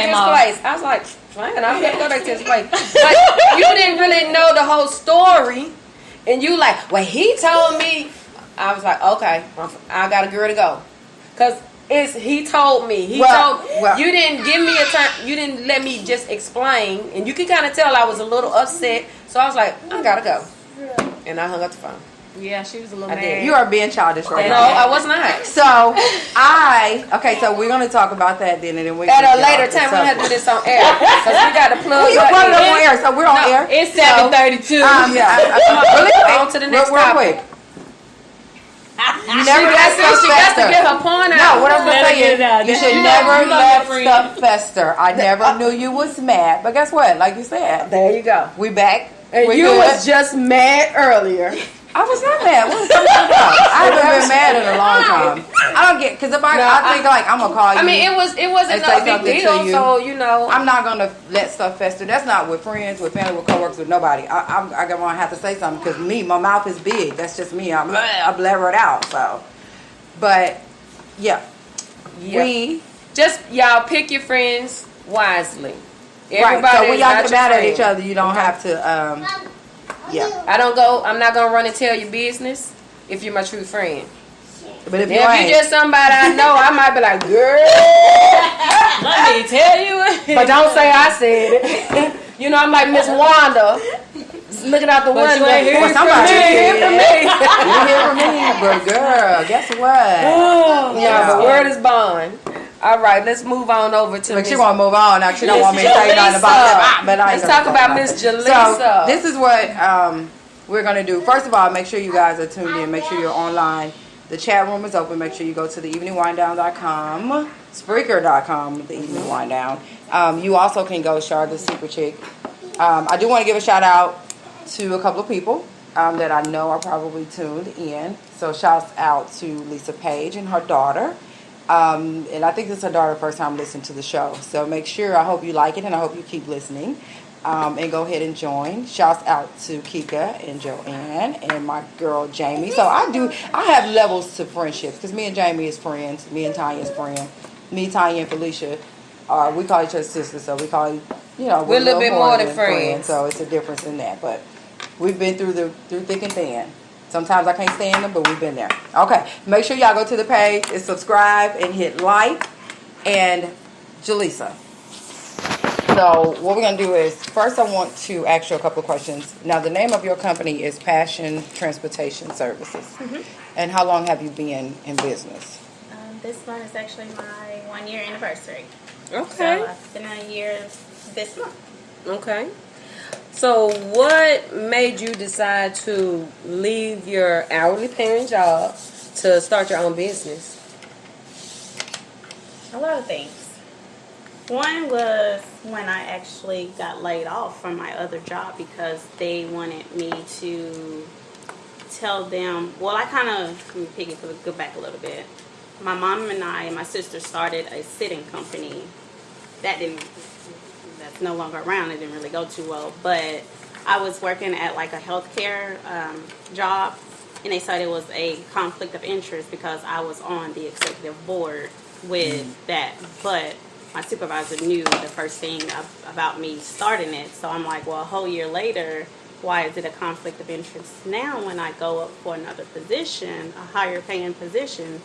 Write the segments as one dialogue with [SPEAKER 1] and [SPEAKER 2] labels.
[SPEAKER 1] this place. I was like, man, I'm gonna go back to this place. Like, you didn't really know the whole story, and you like, well, he told me. I was like, okay, I got a girl to go, cause he told me. You didn't give me a time. You didn't let me just explain, and you can kind of tell I was a little upset. So I was like, I gotta go, and I hung up the phone.
[SPEAKER 2] Yeah, she was a little mad.
[SPEAKER 3] You are being childish right now.
[SPEAKER 1] No, I was not.
[SPEAKER 3] So so we're gonna talk about that then, and then we
[SPEAKER 1] at a later time. We have to do this on air because we got to plug.
[SPEAKER 3] You brought it up on air, so we're on air.
[SPEAKER 2] It's 7:32.
[SPEAKER 1] On to the next topic.
[SPEAKER 3] Quick.
[SPEAKER 1] You never let stuff fester. She got to get her point out.
[SPEAKER 3] No, what I'm gonna say is you should never let stuff fester. I never knew you was mad, but guess what? Like you said,
[SPEAKER 1] there you go.
[SPEAKER 3] We back.
[SPEAKER 1] And you was just mad earlier.
[SPEAKER 3] I was not mad. What was you talking about? I haven't been mad in a long time. I don't get because if I think like I'm gonna call you.
[SPEAKER 1] I mean, it wasn't no big deal. So you know,
[SPEAKER 3] I'm not gonna let stuff fester. That's not with friends, with family, with coworkers, with nobody. I'm gonna have to say something because my mouth is big. That's just me. I blabber it out. So, but yeah, we
[SPEAKER 1] just y'all pick your friends wisely.
[SPEAKER 3] Everybody right. So when y'all get mad at each other, you don't have to. Yeah,
[SPEAKER 1] I'm not gonna run and tell your business if you're my true friend.
[SPEAKER 3] But if
[SPEAKER 1] you just somebody I know, I might be like, girl,
[SPEAKER 2] let me tell you.
[SPEAKER 1] But don't say I said it. You know, I'm like Miss Wanda, looking out the window.
[SPEAKER 3] Well, somebody hear from me. You hear from me, but girl, guess what?
[SPEAKER 1] Yeah, the word is bond. All right, let's move on over to.
[SPEAKER 3] Look, she want to move on now. She don't want me to say nothing about that. But
[SPEAKER 1] let's talk about Miss Jalisa.
[SPEAKER 3] So this is what we're gonna do. First of all, make sure you guys are tuned in. Make sure you're online. The chat room is open. Make sure you go to theeveningwinedown.com, Spreaker.com, the Evening Wine Down. You also can go Char the Super Chick. I do want to give a shout out to a couple of people that I know are probably tuned in. So shouts out to Lisa Page and her daughter. And I think this is her daughter's first time listening to the show. So make sure, I hope you like it and I hope you keep listening. And go ahead and join. Shouts out to Kika and Joanne and my girl Jamie. So I have levels to friendships because me and Jamie is friends. Me and Tanya is friend. Me, Tanya, and Felicia, we call each other sisters. So we call, we're
[SPEAKER 1] a little bit more than friends.
[SPEAKER 3] So it's a difference in that. But we've been through thick and thin. Sometimes I can't stand them, but we've been there. Okay, make sure y'all go to the page and subscribe and hit like. And Jalisa. So what we're going to do is, first I want to ask you a couple of questions. Now, the name of your company is Passion Transportation Services. Mm-hmm. And how long have you been in business?
[SPEAKER 4] This month is actually my 1-year anniversary.
[SPEAKER 1] Okay.
[SPEAKER 4] So I've been a year this month.
[SPEAKER 1] Okay. So what made you decide to leave your hourly paying job to start your own business?
[SPEAKER 4] A lot of things. One was when I actually got laid off from my other job because they wanted me to tell them, well, I kind of, let me go back a little bit. My mom and I and my sister started a sitting company. That's no longer around. It didn't really go too well. But I was working at like a healthcare job, and they said it was a conflict of interest because I was on the executive board with that. But my supervisor knew the first thing about me starting it. So I'm like, well, a whole year later, why is it a conflict of interest now when I go up for another position, a higher paying position?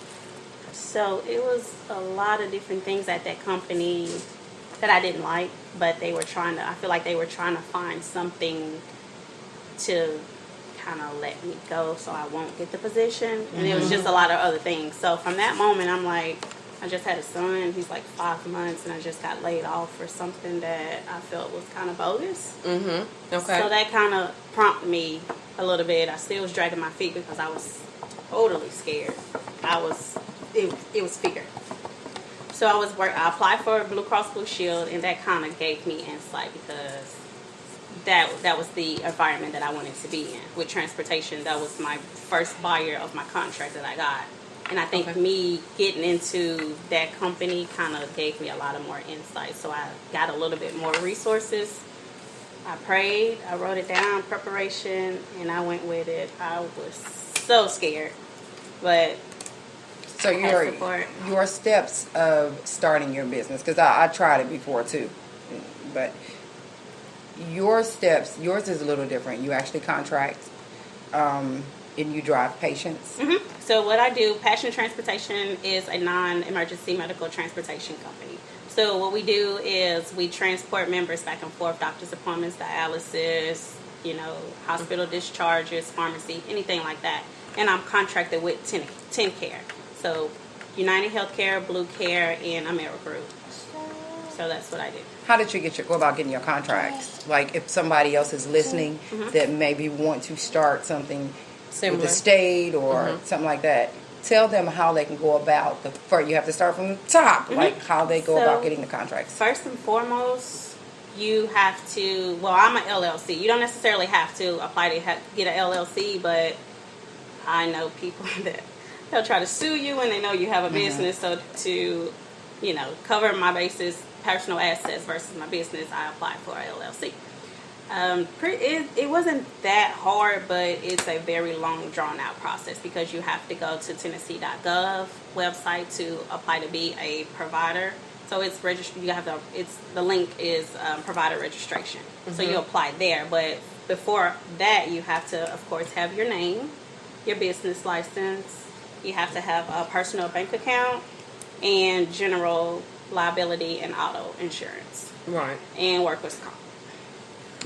[SPEAKER 4] So it was a lot of different things at that company that I didn't like, but I feel like they were trying to find something to kind of let me go so I won't get the position. And it was just a lot of other things. So from that moment, I'm like, I just had a son. He's like 5 months, and I just got laid off for something that I felt was kind of bogus.
[SPEAKER 1] Mm-hmm. Okay.
[SPEAKER 4] So that kind of prompted me a little bit. I still was dragging my feet because I was totally scared. It was fear. So I applied for Blue Cross Blue Shield, and that kind of gave me insight because that was the environment that I wanted to be in with transportation. That was my first buyer of my contract that I got. And I think me getting into that company kind of gave me a lot of more insight. So I got a little bit more resources. I prayed, I wrote it down, preparation, and I went with it. I was so scared. But
[SPEAKER 3] So your steps of starting your business, because I tried it before too, but your steps, yours is a little different. You actually contract, and you drive patients.
[SPEAKER 4] Mm-hmm. So what I do, Passion Transportation is a non-emergency medical transportation company. So what we do is we transport members back and forth, doctor's appointments, dialysis, hospital discharges, pharmacy, anything like that. And I'm contracted with 10 Care. So United Healthcare, Blue Care, and Amerigroup. So that's what I do.
[SPEAKER 3] How did you go about getting your contracts? Like if somebody else is listening that maybe want to start something
[SPEAKER 1] Similar.
[SPEAKER 3] with the state or something like that, tell them how they can go about you have to start from the top, like how they go about getting the contracts.
[SPEAKER 4] First and foremost, you have to, I'm an LLC. You don't necessarily have to apply to get an LLC, but I know people that they'll try to sue you when they know you have a business. So to, cover my basis, personal assets versus my business, I applied for an LLC. It wasn't that hard, but it's a very long, drawn-out process because you have to go to Tennessee.gov website to apply to be a provider. So it's registered. The link is provider registration. So you apply there, but before that, you have to, of course, have your name, your business license. You have to have a personal bank account and general liability and auto insurance.
[SPEAKER 1] Right.
[SPEAKER 4] And workers' comp.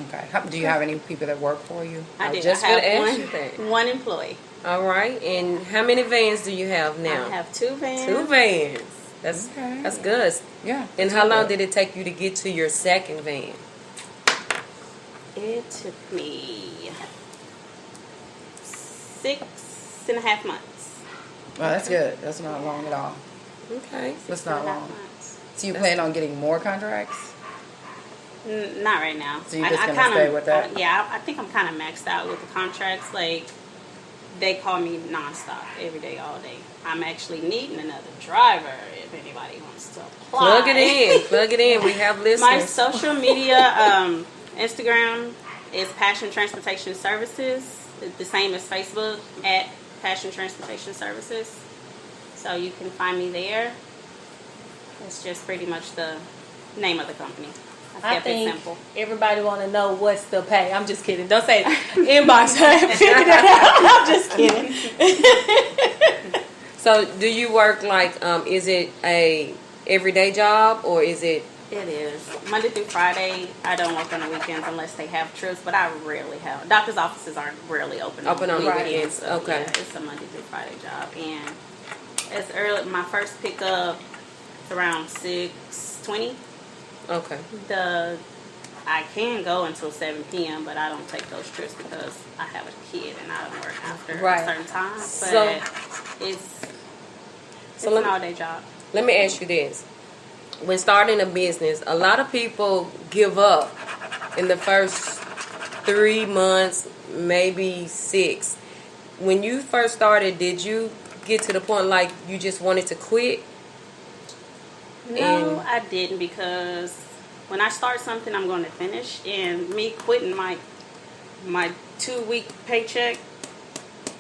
[SPEAKER 3] Okay. Do you have any people that work for you?
[SPEAKER 4] I do.
[SPEAKER 1] Just
[SPEAKER 4] I
[SPEAKER 1] gonna ask
[SPEAKER 4] have
[SPEAKER 1] you that.
[SPEAKER 4] one employee.
[SPEAKER 1] All right. And how many vans do you have now?
[SPEAKER 4] I have 2 vans.
[SPEAKER 1] 2 vans. That's good.
[SPEAKER 3] Yeah.
[SPEAKER 1] And how long did it take you to get to your second van?
[SPEAKER 4] It took me 6.5 months.
[SPEAKER 3] Well, that's good. That's not long at all.
[SPEAKER 1] Okay.
[SPEAKER 3] That's not
[SPEAKER 4] 6.5
[SPEAKER 3] long.
[SPEAKER 4] months.
[SPEAKER 3] So you plan on getting more contracts?
[SPEAKER 4] Not right now.
[SPEAKER 3] So you're just going to stay with that?
[SPEAKER 4] I think I'm kind of maxed out with the contracts. Like, they call me nonstop, every day, all day. I'm actually needing another driver if anybody wants to apply.
[SPEAKER 1] Plug it in. We have listeners.
[SPEAKER 4] My social media, Instagram is Passion Transportation Services. It's the same as Facebook at Passion Transportation Services. So you can find me there. It's just pretty much the name of the company.
[SPEAKER 2] I
[SPEAKER 4] kept it
[SPEAKER 2] think
[SPEAKER 4] simple.
[SPEAKER 2] everybody want to know what's the pay. I'm just kidding. Don't say inbox her. Figure that out. I'm just kidding.
[SPEAKER 1] So do you work like, is it a everyday job or is it?
[SPEAKER 4] It is. Monday through Friday. I don't work on the weekends unless they have trips, but I rarely have. Doctor's offices aren't rarely open on weekends. So
[SPEAKER 1] okay.
[SPEAKER 4] Yeah, it's a Monday through Friday job. And it's early. My first pickup is around 6:20.
[SPEAKER 1] Okay.
[SPEAKER 4] I can go until 7 p.m., but I don't take those trips because I have a kid and I don't work after a certain time. But
[SPEAKER 1] So
[SPEAKER 4] it's an all-day job.
[SPEAKER 1] Let me ask you this. When starting a business, a lot of people give up in the first 3 months, maybe 6. When you first started, did you get to the point like you just wanted to quit?
[SPEAKER 4] No, I didn't, because when I start something, I'm going to finish. And me quitting my 2-week paycheck,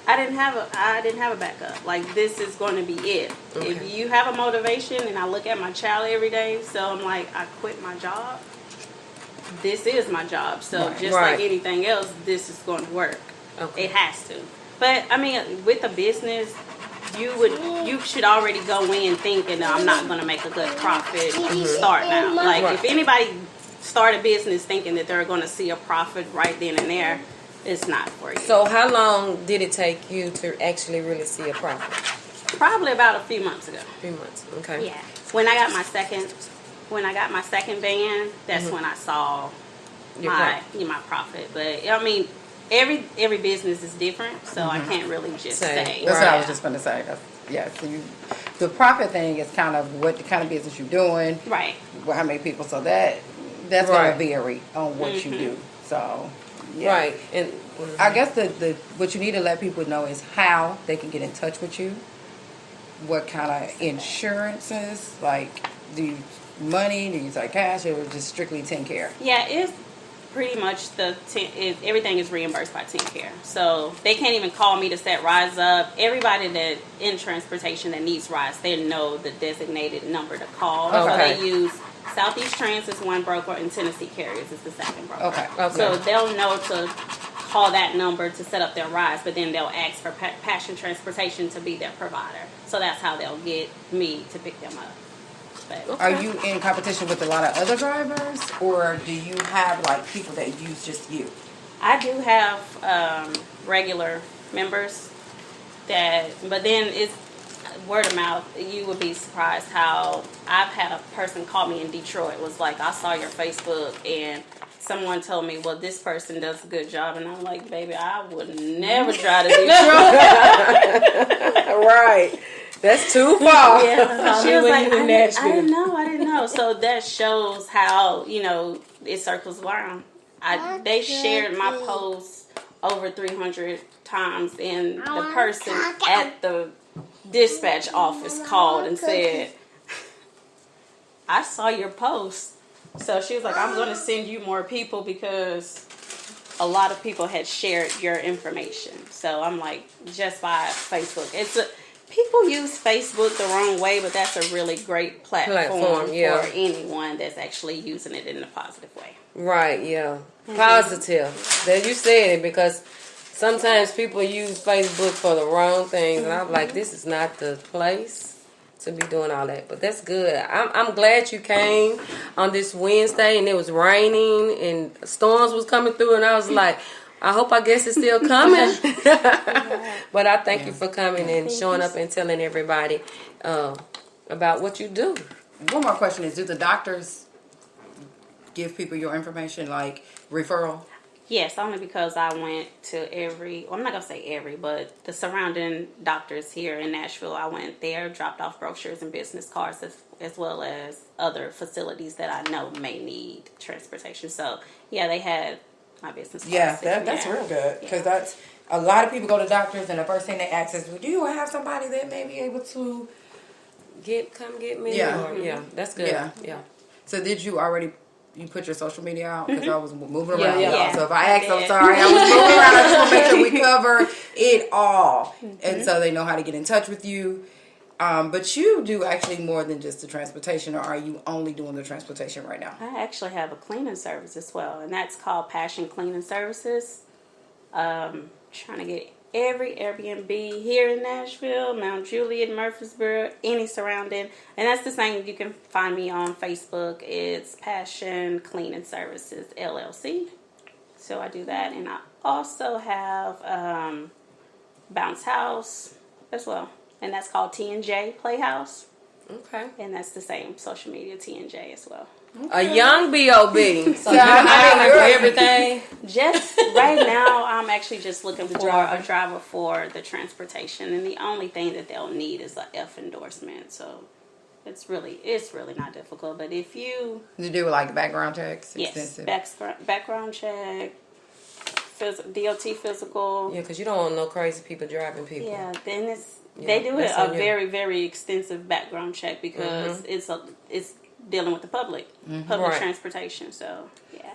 [SPEAKER 4] I didn't have a backup. Like, this is going to be it.
[SPEAKER 1] Okay.
[SPEAKER 4] If you have a motivation, and I look at my child every day, so I'm like, I quit my job. This is my job. So like anything else, this is going to work.
[SPEAKER 1] Okay.
[SPEAKER 4] It has to. But I mean, with a business, you should already go in thinking, I'm not going to make a good profit. Start now. Like, if anybody start a business thinking that they're going to see a profit right then and there, it's not for you.
[SPEAKER 1] So how long did it take you to actually really see a profit?
[SPEAKER 4] Probably about a few months ago.
[SPEAKER 1] 3 months. Okay.
[SPEAKER 4] Yeah. When I got my second van, that's when I saw my profit. But I mean, every business is different, so I can't really just say.
[SPEAKER 3] That's what I was just going to say. So the profit thing is kind of what the kind of business you're doing,
[SPEAKER 4] Right.
[SPEAKER 3] how many people. So that's going to vary on what you do. So yeah.
[SPEAKER 1] Right. And
[SPEAKER 3] I guess the what you need to let people know is how they can get in touch with you. What kind of insurances? Like, do you money? Do you use like cash, or just strictly 10 Care?
[SPEAKER 4] Yeah, it's pretty much everything is reimbursed by TeamCare. So they can't even call me to set rides up. Everybody that in transportation that needs rides, they know the designated number to call.
[SPEAKER 1] Okay.
[SPEAKER 4] So they use Southeast Trans is one broker and Tennessee Carriers is the second broker.
[SPEAKER 3] Okay.
[SPEAKER 4] So they'll know to call that number to set up their rides, but then they'll ask for Passion Transportation to be their provider. So that's how they'll get me to pick them up. But,
[SPEAKER 3] Are you in competition with a lot of other drivers, or do you have like people that use just you?
[SPEAKER 4] I do have regular members but then it's word of mouth. You would be surprised how I've had a person call me in Detroit, was like, I saw your Facebook and someone told me, well, this person does a good job, and I'm like, baby, I would never drive to Detroit.
[SPEAKER 1] Right. That's too far.
[SPEAKER 4] Yeah. She was like, I
[SPEAKER 2] Nashville.
[SPEAKER 4] didn't know. So that shows how, it circles around. They shared my post over 300 times, and the person at the dispatch office called and said, I saw your post. So she was like, I'm going to send you more people because a lot of people had shared your information. So I'm like, just by Facebook. People use Facebook the wrong way, but that's a really great platform
[SPEAKER 1] yeah.
[SPEAKER 4] for anyone that's actually using it in a positive way.
[SPEAKER 1] Right, yeah. Positive. That you said it, because sometimes people use Facebook for the wrong things, and I'm like, this is not the place to be doing all that. But that's good. I'm glad you came on this Wednesday, and it was raining and storms was coming through, and I was like, I guess it's still coming. But I thank you for coming and showing up and telling everybody about what you do.
[SPEAKER 3] One more question is, do the doctors give people your information, like referral?
[SPEAKER 4] Yes, only because I went to I'm not going to say every, but the surrounding doctors here in Nashville, I went there, dropped off brochures and business cards as well as other facilities that I know may need transportation. So, yeah, they had my business cards.
[SPEAKER 3] Yeah, that's real good, because that's a lot of people go to doctors and the first thing they ask is, well, do you have somebody that may be able to
[SPEAKER 1] come get me?
[SPEAKER 3] Yeah.
[SPEAKER 1] Yeah, that's good. Yeah.
[SPEAKER 3] So did you already put your social media out? Because I was moving around.
[SPEAKER 1] Yeah.
[SPEAKER 3] So if I asked, I'm sorry. I was moving around. I just want to make sure we cover it all. And so they know how to get in touch with you. But you do actually more than just the transportation, or are you only doing the transportation right now?
[SPEAKER 4] I actually have a cleaning service as well, and that's called Passion Cleaning Services. Trying to get every Airbnb here in Nashville, Mount Juliet, Murfreesboro, any surrounding. And that's the same. You can find me on Facebook. It's Passion Cleaning Services, LLC. So I do that. And I also have Bounce House as well. And that's called T&J Playhouse.
[SPEAKER 1] Okay.
[SPEAKER 4] And that's the same social media, T&J as well.
[SPEAKER 1] A young B.O.B.
[SPEAKER 2] So you're hiring for everything.
[SPEAKER 4] Just right now, I'm actually just looking for a driver for the transportation, and the only thing that they'll need is a F endorsement. So it's really not difficult. But if you
[SPEAKER 3] do like background checks,
[SPEAKER 4] yes, background check, DOT physical.
[SPEAKER 1] Yeah, because you don't want no crazy people driving people.
[SPEAKER 4] Yeah, then they do a very, very extensive background check because it's dealing with the public transportation. So yeah.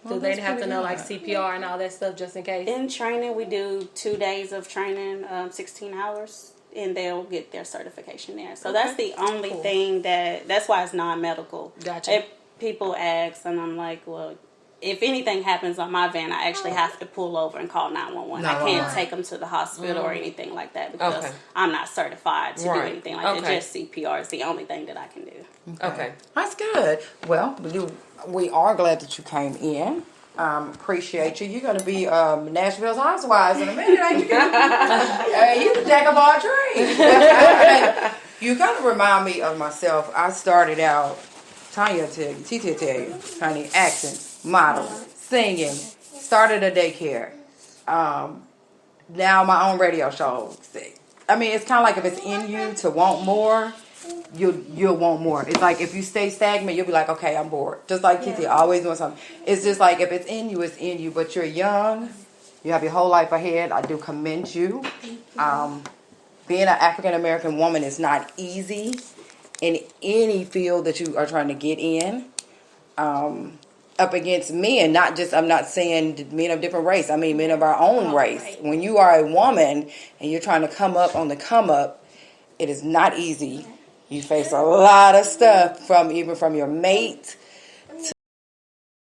[SPEAKER 2] Do they have to know like CPR and all that stuff just in case?
[SPEAKER 4] In training, we do 2 days of training, 16 hours, and they'll get their certification there. So that's the only thing that's why it's non-medical.
[SPEAKER 2] Gotcha.
[SPEAKER 4] If people ask, and I'm like, well, if anything happens on my van, I actually have to pull over and call 911. I can't take them to the hospital or anything like that because I'm not certified to do anything like that. Just CPR is the only thing that I can do.
[SPEAKER 3] Okay. That's good. Well, we are glad that you came in. Appreciate you. You're going to be Nashville's Housewives in a minute, ain't you? You're the jack of all trades. You kind of remind me of myself. I started out, Tanya will tell you, Tita will tell you, honey, acting, modeling, singing, started a daycare. Now my own radio show. I mean, it's kind of like if it's in you to want more, you'll want more. It's like if you stay stagnant, you'll be like, okay, I'm bored. Just like Titi, always doing something. It's just like if it's in you, it's in you. But you're young. You have your whole life ahead. I do commend you. Being an African-American woman is not easy in any field that you are trying to get in. up against men, not just, I'm not saying men of different race, I mean men of our own race.
[SPEAKER 4] Right.
[SPEAKER 3] When you are a woman and you're trying to come up on the come up, it is not easy. You face a lot of stuff from your mate,